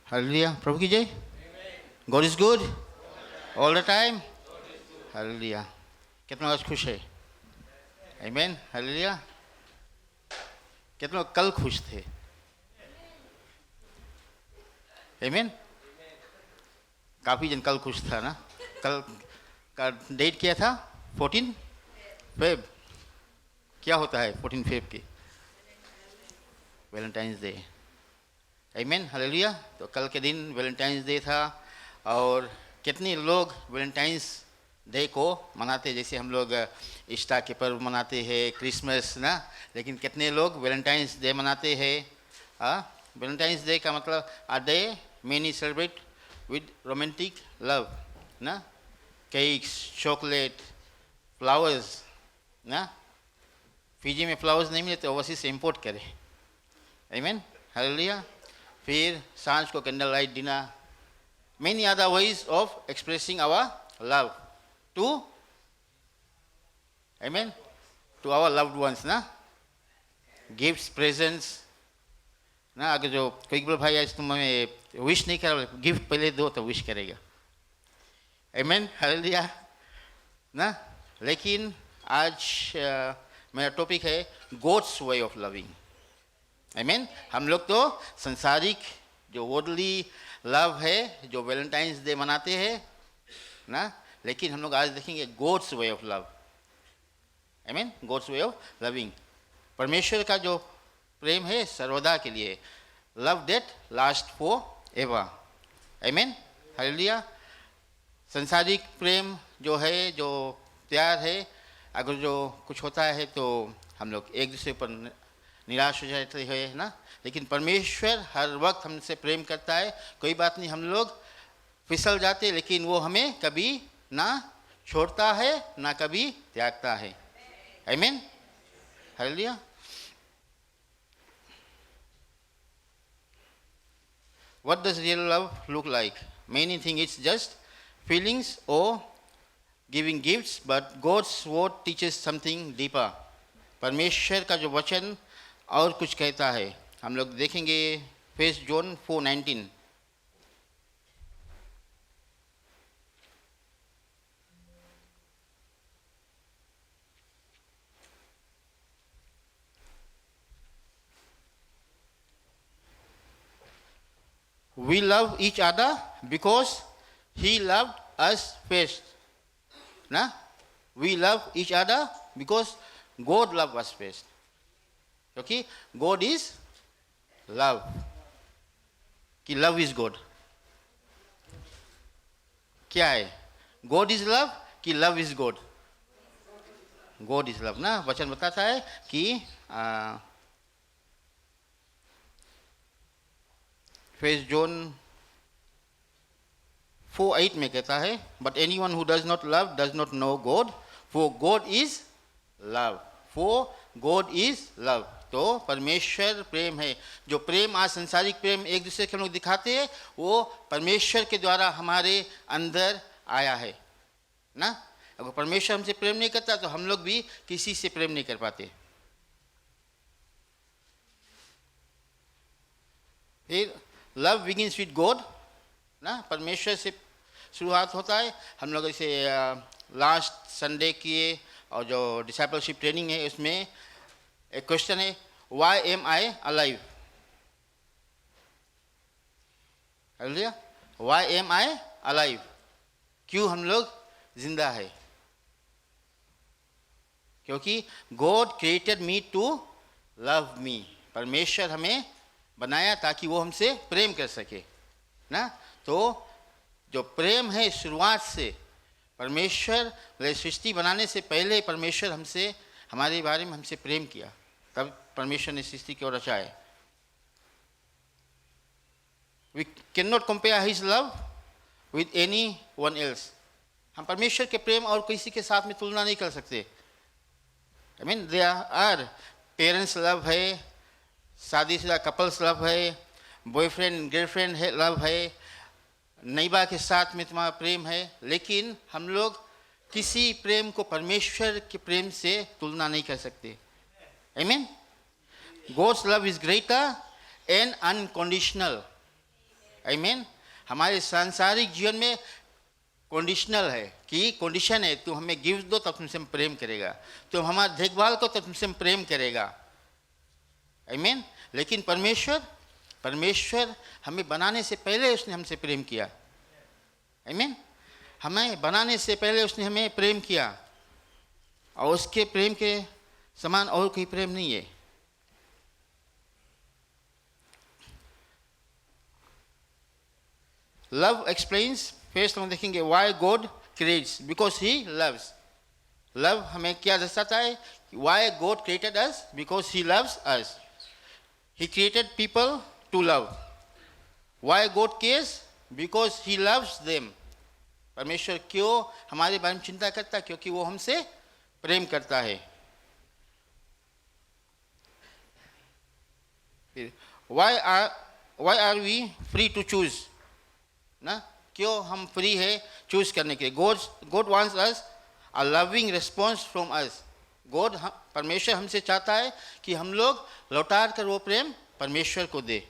Hallelujah, प्रभु की जय। God is good all the time. Hallelujah. कितना आज खुश है? आमीन। हालेलुया। कितना कल खुश थे? आमीन। काफ़ी जन कल खुश था ना। कल का डेट क्या था? 14 फेब। क्या होता है 14 फेब की? Valentine's day. आमीन। हालेलुया। तो कल के दिन वैलेंटाइंस डे था और कितने लोग वैलेंटाइंस डे को मनाते, जैसे हम लोग ईस्टर के पर्व मनाते हैं, क्रिसमस ना, लेकिन कितने लोग वैलेंटाइंस डे मनाते हैं? वैलेंटाइंस डे का मतलब a day many celebrate with romantic love ना, केक्स, चॉकलेट, फ्लावर्स ना। फिजी में फ्लावर्स नहीं मिले तो ओवरसीज से इम्पोर्ट करें। आमीन। हालेलुया। फिर सांझ को candle light dinner, many other ways of expressing our love to, amen, to our loved ones ना। गिफ्ट्स, प्रेजेंट्स ना। अगर जो कोई बोले भाई आज तुम हमें विश नहीं कर, गिफ्ट पहले दो तो विश करेगा। आमीन। हालेलुया ना। लेकिन आज मेरा टॉपिक है गॉड्स वे ऑफ लविंग। आमीन। हम लोग तो संसारिक जो वर्ल्डली लव है, जो वैलेंटाइंस डे मनाते हैं ना, लेकिन हम लोग आज देखेंगे गॉड्स वे ऑफ लव। आमीन। God's way of loving. परमेश्वर का जो प्रेम है सर्वदा के लिए, love that last forever. आमीन। हालेलुया। संसारिक प्रेम जो है, जो प्यार है, अगर जो कुछ होता है तो हम लोग एक दूसरे पर निराश हो जाते हैं ना, लेकिन परमेश्वर हर वक्त हमसे प्रेम करता है। कोई बात नहीं, हम लोग फिसल जाते, लेकिन वो हमें कभी ना छोड़ता है ना कभी त्यागता है। आमीन। Hallelujah. What does real love look like? Many think it's just feelings or giving gifts, but God's word teaches something deeper. परमेश्वर का जो वचन और कुछ कहता है, हम लोग देखेंगे 1 John 4:19। We love each other because He loved us first. ना, we love each other because God loved us first. क्योंकि God is love, कि love is God। क्या है? God is love कि love is God? God is love ना। वचन बताता है कि 1 जॉन 4:8 में कहता है, but anyone who does not love does not know God, for God is love. For God is love. तो परमेश्वर प्रेम है। जो प्रेम आज संसारिक प्रेम एक दूसरे के हम लोग दिखाते हैं, वो परमेश्वर के द्वारा हमारे अंदर आया है ना। अगर परमेश्वर हमसे प्रेम नहीं करता तो हम लोग भी किसी से प्रेम नहीं कर पाते। फिर लव बिगिंस विद गॉड ना, परमेश्वर से शुरुआत होता है। हम लोग इसे लास्ट संडे किए और जो डिसाइपलशिप ट्रेनिंग है उसमें एक क्वेश्चन है, why am I alive? Hallelujah. Why am I alive? क्यों हम लोग जिंदा है? क्योंकि God created me to love me. परमेश्वर हमें बनाया ताकि वो हमसे प्रेम कर सके ना। तो जो प्रेम है शुरुआत से, परमेश्वर सृष्टि बनाने से पहले परमेश्वर हमसे, हमारे बारे में हमसे प्रेम किया, तब परमेश्वर ने सृष्टि को रचा है। We can not compare his love with anyone else. हम परमेश्वर के प्रेम और किसी के साथ में तुलना नहीं कर सकते। I mean there are parents love है, शादीशुदा कपल्स लव है, बॉयफ्रेंड गर्लफ्रेंड है लव है, नैबा के साथ में तुम्हारा प्रेम है, लेकिन हम लोग किसी प्रेम को परमेश्वर के प्रेम से तुलना नहीं कर सकते। आमीन। God's love is greater and unconditional। आमीन। हमारे सांसारिक जीवन में कंडीशनल है कि कंडीशन है, तुम हमें गिफ्ट दो तब तुमसे हम प्रेम करेगा, तुम हमारी देखभाल को तब तुमसे हम प्रेम करेगा, आमीन। लेकिन परमेश्वर परमेश्वर हमें बनाने से पहले उसने हमसे प्रेम किया, आमीन। हमें बनाने से पहले उसने हमें प्रेम किया, और उसके प्रेम के समान और कोई प्रेम नहीं है। लव एक्सप्लेन्स, फर्स्ट हम देखेंगे why God creates, because he loves. Love हमें क्या दर्शाता है? Why God created us, because he loves us. He created people to love. Why God cares, because he loves them. परमेश्वर क्यों हमारे बारे में चिंता करता है? क्योंकि वो हमसे प्रेम करता है। Why are we free to choose ना, क्यों हम फ्री है चूज करने के लिए? God wants us a loving response from us. परमेश्वर हमसे चाहता है कि हम लोग लौटा कर वो प्रेम परमेश्वर को दे।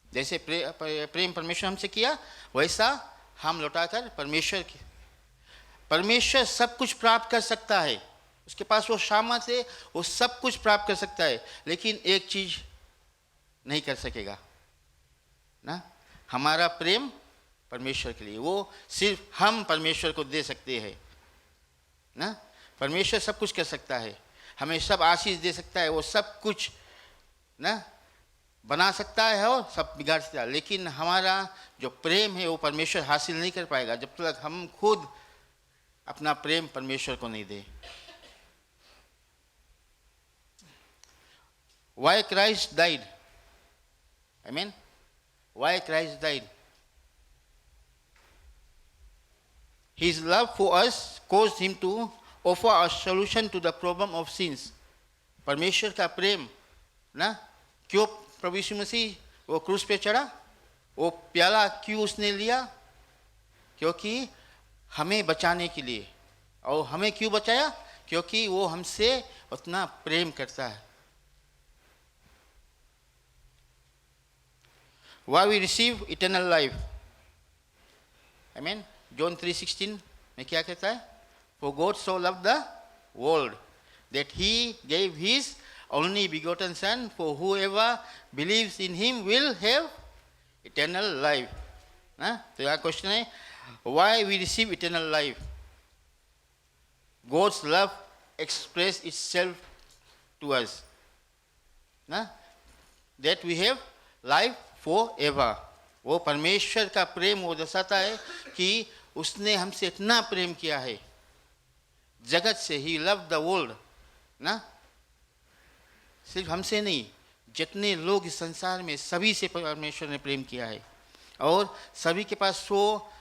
जैसे प्रेम परमेश्वर हमसे किया, वैसा हम लौटा कर परमेश्वर सब कुछ प्राप्त कर सकता है, उसके पास वो सामर्थ है, वो सब कुछ प्राप्त कर सकता है, लेकिन एक चीज नहीं कर सकेगा ना, हमारा प्रेम परमेश्वर के लिए। वो सिर्फ हम परमेश्वर को दे सकते हैं ना। परमेश्वर सब कुछ कर सकता है, हमें सब आशीष दे सकता है, वो सब कुछ ना बना सकता है और सब बिगाड़ सकता है, लेकिन हमारा जो प्रेम है वो परमेश्वर हासिल नहीं कर पाएगा जब तक हम खुद अपना प्रेम परमेश्वर को नहीं दे। Why Christ died? Amen. Why Christ died? His love for us caused him to offer a solution to the problem of sins. परमेश्वर का प्रेम ना, क्यों प्रभु यीशु मसीह वो क्रूस पे चढ़ा? वो प्याला क्यों उसने लिया? क्योंकि हमें बचाने के लिए। और हमें क्यों बचाया? क्योंकि वो हमसे उतना प्रेम करता है। Why we receive eternal life? Amen. John 3:16 में क्या कहता है? For God so loved the world that he gave his only begotten son, for whoever believes in him will have eternal life. ना? तो यहाँ क्वेश्चन है, why we receive eternal life? God's love expressed itself to us, ना? That we have life forever. वो परमेश्वर का प्रेम वो दर्शाता है कि उसने हमसे इतना प्रेम किया है जगत से। ही लव द वर्ल्ड ना, सिर्फ हमसे नहीं, जितने लोग इस संसार में सभी से परमेश्वर ने प्रेम किया है। और सभी के पास वो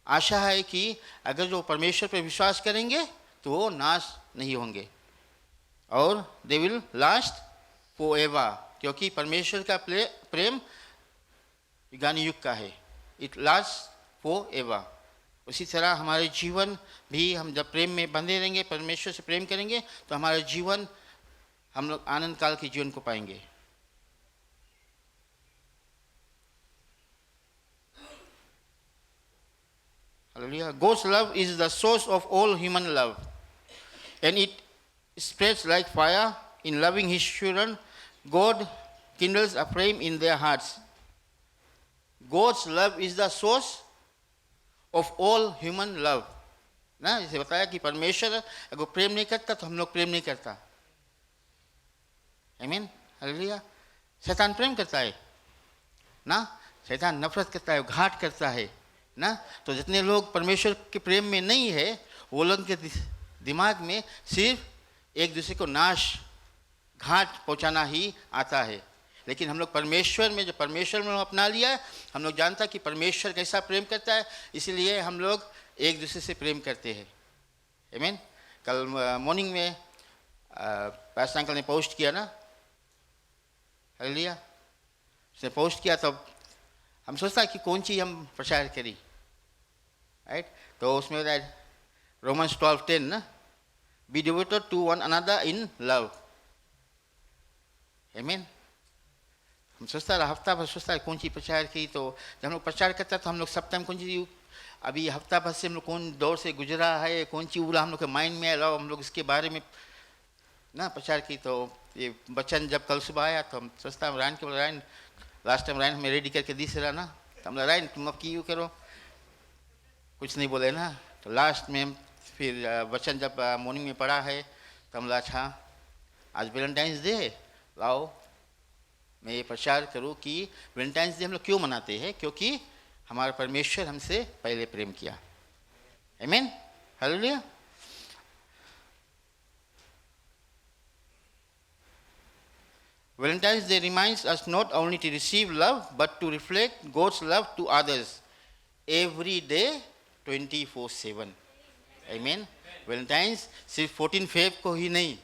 आशा है कि अगर जो परमेश्वर पर विश्वास करेंगे तो वो नाश नहीं होंगे और दे विल लास्ट फॉरएवर, क्योंकि परमेश्वर का प्रेम युगान युग का है। It last forever. उसी तरह हमारे जीवन भी, हम जब प्रेम में बंधे रहेंगे, परमेश्वर से प्रेम करेंगे, तो हमारा जीवन, हम लोग आनंद काल के जीवन को पाएंगे। Hallelujah. God's love is the source of all human love, and it spreads like fire. In loving his children, God kindles a flame in their hearts. God's love is the source of all human love. ना, जैसे बताया कि परमेश्वर अगर प्रेम नहीं करता तो हम लोग प्रेम नहीं करता। आमीन, हालेलुया। शैतान प्रेम करता है ना, शैतान नफरत करता है, घाट करता है ना। तो जितने लोग परमेश्वर के प्रेम में नहीं है, वो लोग के दिमाग में सिर्फ एक दूसरे को नाश, घाट पहुंचाना ही आता है। लेकिन हम लोग परमेश्वर में, जो परमेश्वर में अपना लिया है, हम लोग जानता है कि परमेश्वर कैसा प्रेम करता है, इसलिए हम लोग एक दूसरे से प्रेम करते हैं। आमीन। कल मॉर्निंग में पास्टर अंकल ने पोस्ट किया ना, हालेलुया, उसने पोस्ट किया, तब हम सोचता कि कौन चीज़ हम प्रचार करी, राइट। तो उसमें रोमन्स 12:10 ना, be devoted to one another in love. आमीन। हम सोचता रहा हफ्ता भर सोचता है कौन चीज़ प्रचार की, तो जब हम लोग प्रचार करता तो हम लोग सप्ताह में कौन चीज़, अभी हफ्ता भर से हम लोग कौन दौर से गुजरा है, कौन चीज़ उड़ा हम लोग के माइंड में आया, हम लोग इसके बारे में ना प्रचार की। तो ये बच्चन जब कल सुबह आया तो हम सोचता हम रायन के बोला, रायन लास्ट टाइम रायन हमें रेडी करके दी से रहा ना, तो हम बोला रायन तुम अब क्यों करो, कुछ नहीं बोले ना। तो लास्ट में फिर बच्चन जब मॉर्निंग में पढ़ा है तो हम बोला अच्छा आज वैलेंटाइंस डे, लाओ मैं ये प्रचार करूं कि वैलेंटाइंस डे हम लोग क्यों मनाते हैं, क्योंकि हमारा परमेश्वर हमसे पहले प्रेम किया। आमीन, hallelujah. Valentine's Day reminds us not only to receive love but to reflect God's love to others every day 24/7. Amen. Valentine's सिर्फ 14 फेब को ही नहीं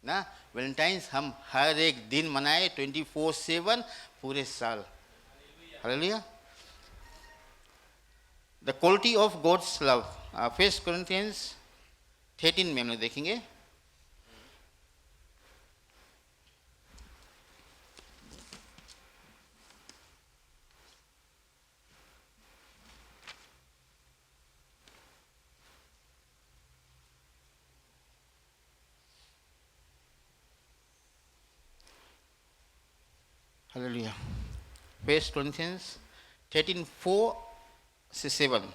ना, वैलेंटाइंस हम हर एक दिन मनाए 24/7 पूरे साल। हालेलुया। The quality of God's love, 1 Corinthians 13 में हम लोग देखेंगे। Hallelujah. 1 Corinthians 13:4-7.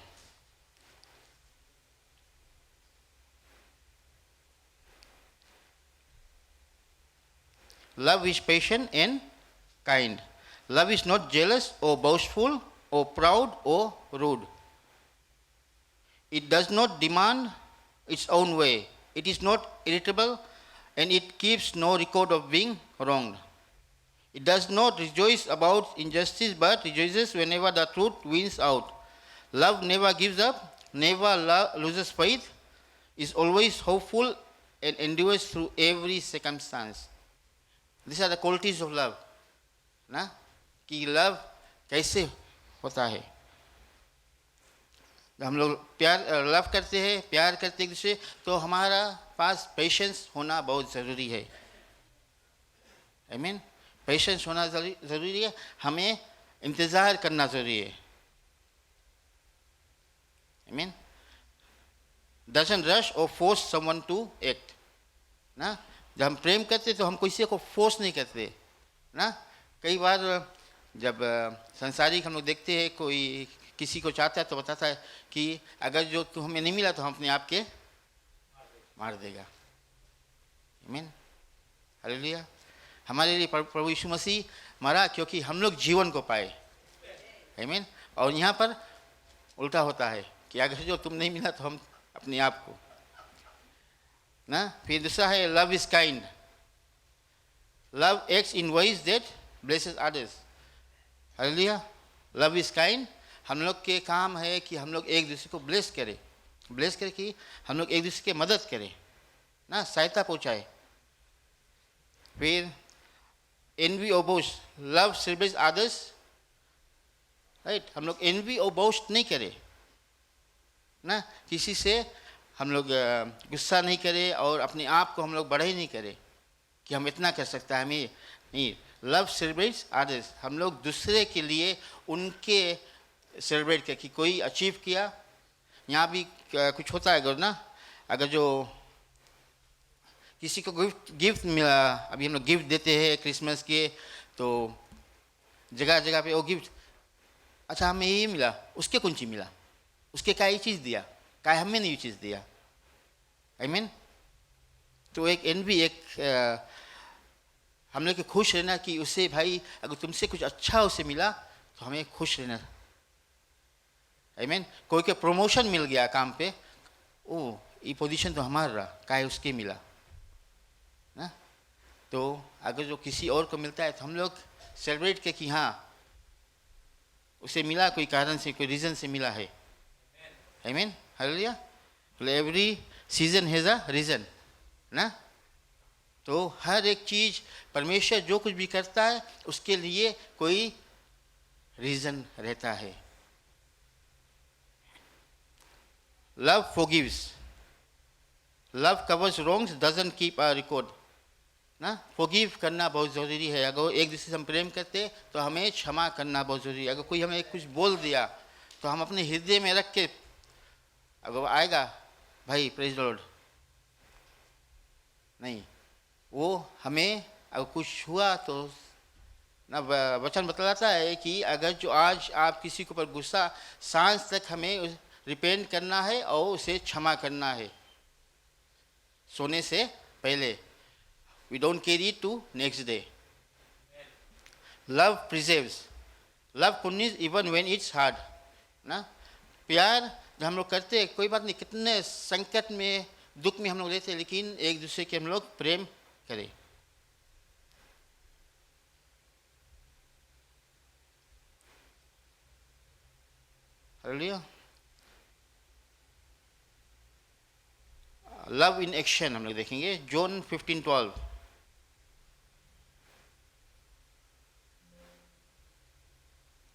Love is patient and kind. Love is not jealous or boastful or proud or rude. It does not demand its own way. It is not irritable and it keeps no record of being wronged. It does not rejoice about injustice but rejoices whenever the truth wins out. Love never gives up, never loses faith, is always hopeful and endures through every circumstance. These are the qualities of love. ना कि love कैसे होता है। हम लोग प्यार love करते हैं, प्यार करते एक दूसरे, तो हमारा पास पेशेंस होना बहुत ज़रूरी है। आमीन। पेशेंस होना ज़रूरी है, हमें इंतज़ार करना ज़रूरी है। आमीन। doesn't rush or force someone to act. ना जब हम प्रेम करते तो हम किसी को फोर्स नहीं करते ना। कई बार जब संसारिक हम लोग देखते हैं कोई किसी को चाहता है तो बताता है कि अगर जो तू हमें नहीं मिला तो हम अपने आप के मार देगा। आमीन, हालेलुया। हमारे लिए प्रभु यीशु मसीह मरा क्योंकि हम लोग जीवन को पाए। आमीन। और यहाँ पर उल्टा होता है कि अगर जो तुम नहीं मिला तो हम अपने आप को ना। फिर दूसरा है love is kind. Love acts in ways that blesses others. Hallelujah. Love is kind, हम लोग के काम है कि हम लोग एक दूसरे को ब्लेस करें, ब्लेस करें कि हम लोग एक दूसरे की मदद करें ना, सहायता पहुँचाए। फिर एनवी और boast, love celebrates others, right. हम लोग एनवी और बोस्ट नहीं करें ना, किसी से हम लोग गुस्सा नहीं करें और अपने आप को हम लोग बड़े ही नहीं करें कि हम इतना कर सकते हैं, हमें नहीं। लव सेलिब्रेट्स अदर्स, हम लोग दूसरे के लिए उनके सेलिब्रेट कर कि कोई अचीव किया। यहाँ भी कुछ होता है अगर ना, अगर जो किसी को गिफ्ट मिला, अभी हम लोग गिफ्ट देते हैं क्रिसमस के, तो जगह जगह पे वो गिफ्ट, अच्छा हमें ये मिला, उसके कौन चीज़ मिला, उसके क्या ये चीज़ दिया, क्या हमें नहीं चीज़ दिया। आई मीन, तो एक एनवी, एक हम लोग के खुश रहना कि उसे भाई अगर तुमसे कुछ अच्छा उसे मिला तो हमें खुश रहना। आई मीन, कोई के प्रमोशन मिल गया काम पे, ओ ये पोजीशन तो हमारा रहा, क्या है उसके मिला ना। तो अगर जो किसी और को मिलता है तो हम लोग सेलिब्रेट के कि हाँ उसे मिला, कोई कारण से, कोई रीज़न से मिला है। I mean, hallelujah. Every season has a reason ना। तो हर एक चीज़ परमेश्वर जो कुछ भी करता है उसके लिए कोई रीज़न रहता है। Love forgives, love covers wrongs, doesn't keep a record ना फॉरगिव करना बहुत ज़रूरी है। अगर एक दूसरे से हम प्रेम करते तो हमें क्षमा करना बहुत ज़रूरी है। अगर कोई हमें कुछ बोल दिया तो हम अपने हृदय में रख के, अगर आएगा भाई प्रेज लॉर्ड, नहीं, वो हमें अगर कुछ हुआ तो ना वचन बतलाता है कि अगर जो आज आप किसी के ऊपर गुस्सा, सांझ तक हमें रिपेंट करना है और उसे क्षमा करना है सोने से पहले। We don't carry it to next day. Love preserves. Love continues even when it's hard. ना प्यार जो हम लोग करते हैं, कोई बात नहीं, कितने संकट में दुख में हम लोग रहते हैं, लेकिन एक दूसरे के हम लोग प्रेम करें। हालेलुया। लव इन एक्शन हम लोग देखेंगे, John 15:12।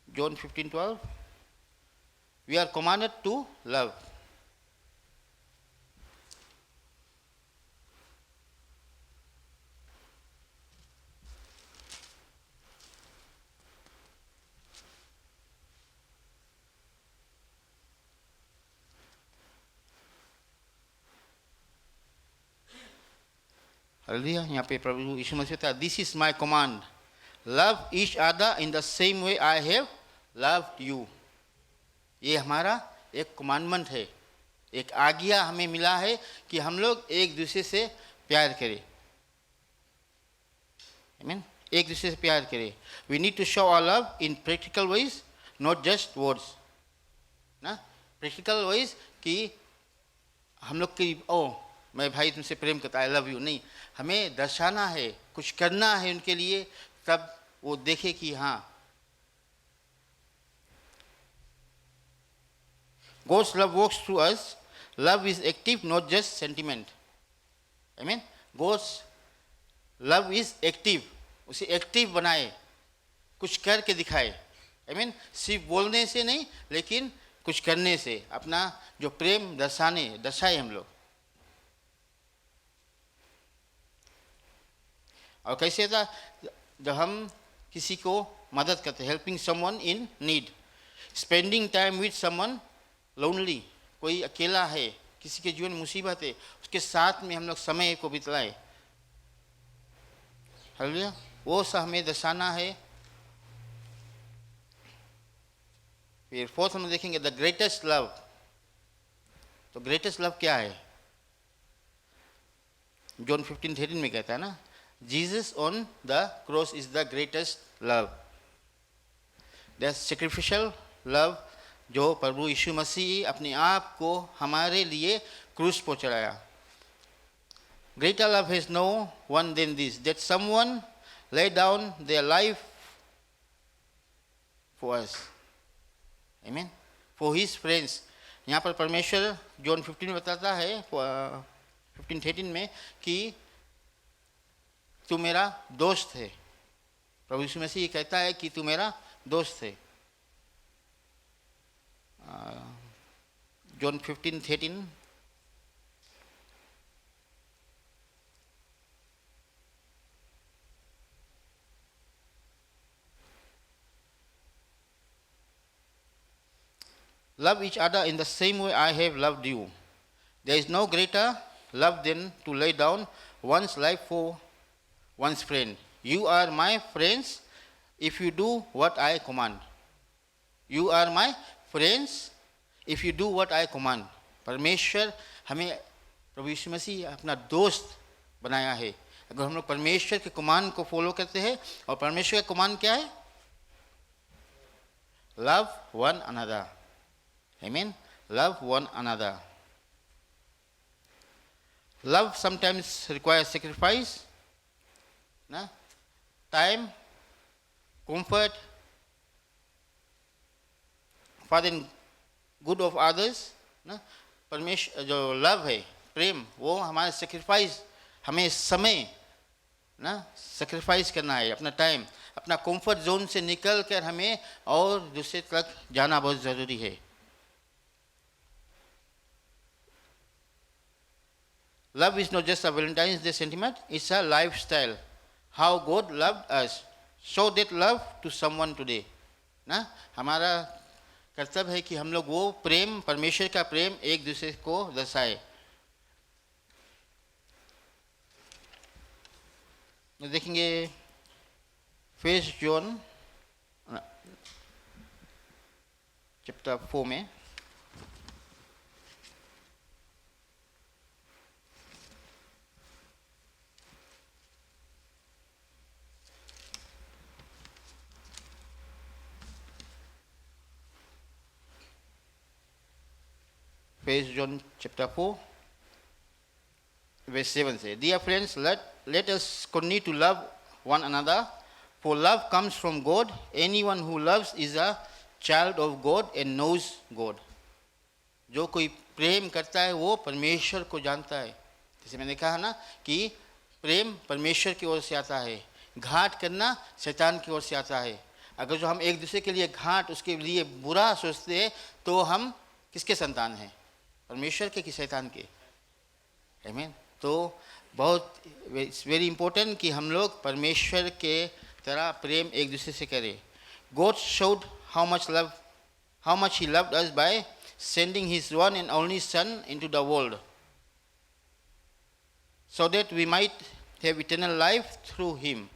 John 15:12. We are commanded to love. Hallelujah. यहाँ पे प्रभु यीशु मसीह था, this is my command, love each other in the same way I have loved you. ये हमारा एक कमांडमेंट है, एक आज्ञा हमें मिला है कि हम लोग एक दूसरे से प्यार करें। आमीन। एक दूसरे से प्यार करें। We need to show our love in practical ways, not just words. ना प्रैक्टिकल वेज कि हम लोग की मैं भाई तुमसे प्रेम करता, आई लव यू, नहीं, हमें दर्शाना है, कुछ करना है उनके लिए, तब वो देखे कि हाँ God's love works through us. Love is active, not just sentiment. Amen. God's love is active. उसे एक्टिव बनाए, कुछ करके दिखाए। Amen. सिर्फ बोलने से नहीं, लेकिन कुछ करने से अपना जो प्रेम दर्शाए हम लोग। और कैसे था, जब हम किसी को मदद करते, helping someone in need, spending time with someone lonely, कोई अकेला है, किसी के जीवन में मुसीबत है, उसके साथ में हम लोग समय को बिताएं। हालेलुया। वो सब हमें दर्शाना है। फिर फोर्थ हम देखेंगे द ग्रेटेस्ट लव। तो ग्रेटेस्ट लव क्या है? जॉन 15:13 में कहता है ना, Jesus on the cross is the greatest love. The sacrificial love, जो प्रभु यीशु मसीह अपने आप को हमारे लिए क्रूस पर चढ़ाया। Greater love has no one than this, that someone lay down their life for us. Amen. For his friends. यहाँ पर परमेश्वर जॉन 15 बताता है 15:13 में कि तू मेरा दोस्त है। प्रभु यीशु मसीह कहता है कि तू मेरा दोस्त है। John 15:13। Love each other in the same way I have loved you. There is no greater love than to lay down one's life for one's friend. You are my friends if you do what I command. You are my friends if you do what I command. परमेश्वर हमें प्रभु यीशु मसीह अपना दोस्त बनाया है अगर हम लोग परमेश्वर के कमांड को फॉलो करते हैं। और परमेश्वर का कमांड क्या है? Love one another. Amen. Love one another. Love sometimes requires sacrifice, time, comfort, for the good of others. परमेश्वर जो लव है, प्रेम, वो हमारे सेक्रीफाइस, हमें समय सेक्रीफाइस करना है, अपना टाइम, अपना कंफर्ट जोन से निकल कर हमें और दूसरे तक जाना बहुत ज़रूरी है। Love is not just a Valentine's Day sentiment, it's a lifestyle. how God loved us. Show that love to someone today. ना हमारा कर्तव्य है कि हम लोग वो प्रेम, परमेश्वर का प्रेम एक दूसरे को दर्शाए। देखेंगे फर्स्ट जॉन चैप्टर 4 में First John chapter 4 verse 7 says, Dear friends, let us continue to love one another, for love comes from God. Anyone who loves is a child of God and knows God. जो कोई प्रेम करता है वो परमेश्वर को जानता है। जैसे मैंने कहा ना कि प्रेम परमेश्वर की ओर से आता है, घाट करना शैतान की ओर से आता है। अगर जो हम एक दूसरे के लिए घाट, उसके लिए बुरा सोचते हैं, तो हम किसके संतान हैं? परमेश्वर के कि शैतान के? आमीन। तो बहुत इट्स वेरी इंपॉर्टेंट कि हम लोग परमेश्वर के तरह प्रेम एक दूसरे से करें। God showed how much he loved us by sending his one and only son into the world so that we might have eternal life through him.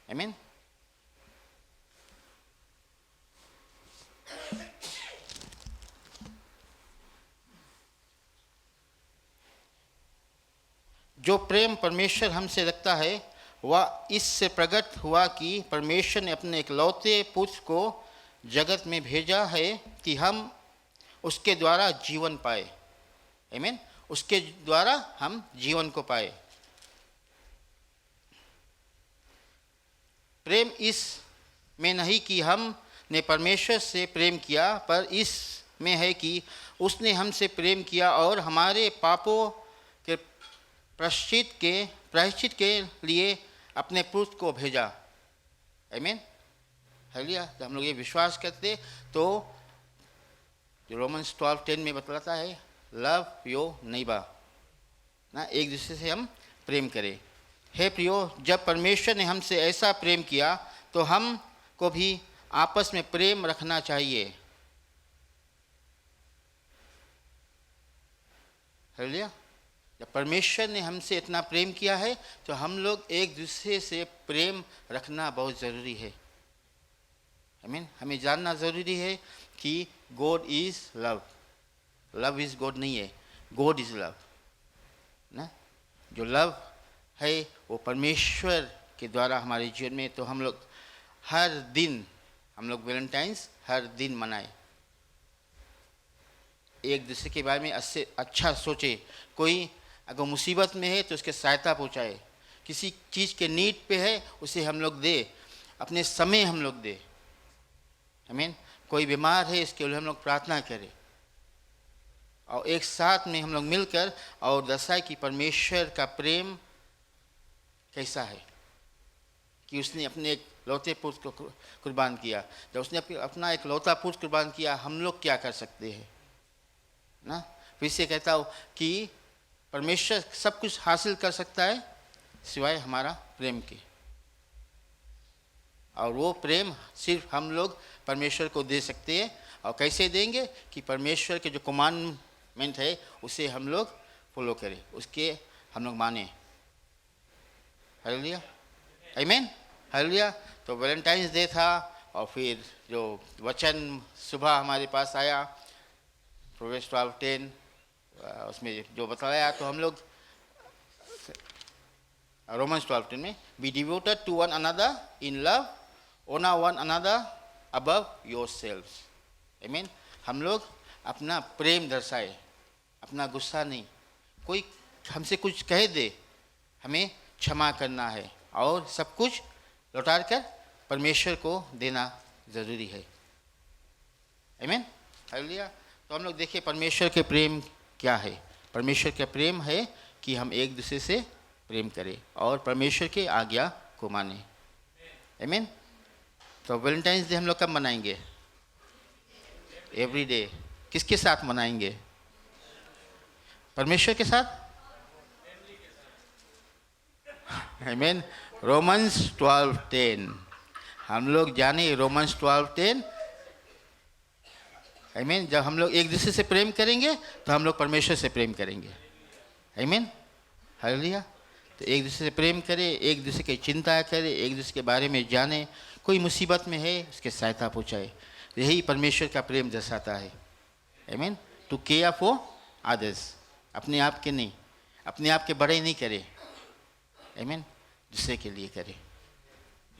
Amen. जो प्रेम परमेश्वर हमसे रखता है वह इससे प्रकट हुआ कि परमेश्वर ने अपने इकलौते पुत्र को जगत में भेजा है कि हम उसके द्वारा जीवन पाए। आमीन। उसके द्वारा हम जीवन को पाए। प्रेम इस में नहीं कि हमने परमेश्वर से प्रेम किया, पर इस में है कि उसने हमसे प्रेम किया और हमारे पापों के प्रायश्चित के लिए अपने पुत्र को भेजा। आमीन। हालेलुया। जब हम लोग ये विश्वास करते तो जो रोमन्स 12:10 में बतलाता है, लव योर नेबर, ना एक दूसरे से हम प्रेम करें। हे प्रियो, जब परमेश्वर ने हमसे ऐसा प्रेम किया तो हम को भी आपस में प्रेम रखना चाहिए। हालेलुया। जब परमेश्वर ने हमसे इतना प्रेम किया है तो हम लोग एक दूसरे से प्रेम रखना बहुत ज़रूरी है। आमीन। हमें जानना ज़रूरी है कि God is love. Love is God नहीं है, गॉड इज़ लव ना। जो लव है वो परमेश्वर के द्वारा हमारे जीवन में। तो हम लोग हर दिन, हम लोग वैलेंटाइंस हर दिन मनाए, एक दूसरे के बारे में अच्छा सोचे। कोई अगर मुसीबत में है तो उसके सहायता पहुँचाए, किसी चीज़ के नीड पे है उसे हम लोग दे, अपने समय हम लोग दे। आमीन। कोई बीमार है इसके लिए हम लोग प्रार्थना करें और एक साथ में हम लोग मिलकर और दर्शाए कि परमेश्वर का प्रेम कैसा है, कि उसने अपने एक लौते पुत्र को कुर्बान किया। जब उसने अपना एक लौता पुत्र कुर्बान किया, हम लोग क्या कर सकते हैं ना। फिर से कहता हूँ कि परमेश्वर सब कुछ हासिल कर सकता है सिवाय हमारा प्रेम के, और वो प्रेम सिर्फ हम लोग परमेश्वर को दे सकते हैं। और कैसे देंगे कि परमेश्वर के जो कमांडमेंट है उसे हम लोग फॉलो करें, उसके हम लोग माने। हालेलुया। आमीन। हालेलुया। तो वैलेंटाइंस डे था और फिर जो वचन सुबह हमारे पास आया प्रोवेर्ब्स 12:10, उसमें जो बताया, तो हम लोग रोमन्स 12:10 में be devoted to one another in love, honour one another above yourselves. आमीन। हम लोग अपना प्रेम दर्शाए, अपना गुस्सा नहीं। कोई हमसे कुछ कह दे, हमें क्षमा करना है और सब कुछ लौटा कर परमेश्वर को देना ज़रूरी है। आमीन। हालेलुया। तो हम लोग देखिए परमेश्वर के प्रेम क्या है। परमेश्वर का प्रेम है कि हम एक दूसरे से प्रेम करें और परमेश्वर के आज्ञा को माने। आमीन। तो वैलेंटाइंस डे हम लोग कब मनाएंगे? Every day. किसके साथ मनाएंगे? परमेश्वर के साथ। आमीन। रोमन्स 12:10, हम लोग जाने रोमन्स 12:10। आमीन। जब हम लोग एक दूसरे से प्रेम करेंगे तो हम लोग परमेश्वर से प्रेम करेंगे। आमीन, हालेलुया। तो एक दूसरे से प्रेम करें, एक दूसरे की चिंता करें, एक दूसरे के बारे में जाने, कोई मुसीबत में है उसके सहायता पहुँचाए। यही परमेश्वर का प्रेम दर्शाता है। आमीन। टू केयर फॉर अदर्स, अपने आप के नहीं, अपने आप के बड़े नहीं करे। आमीन, दूसरे के लिए करे।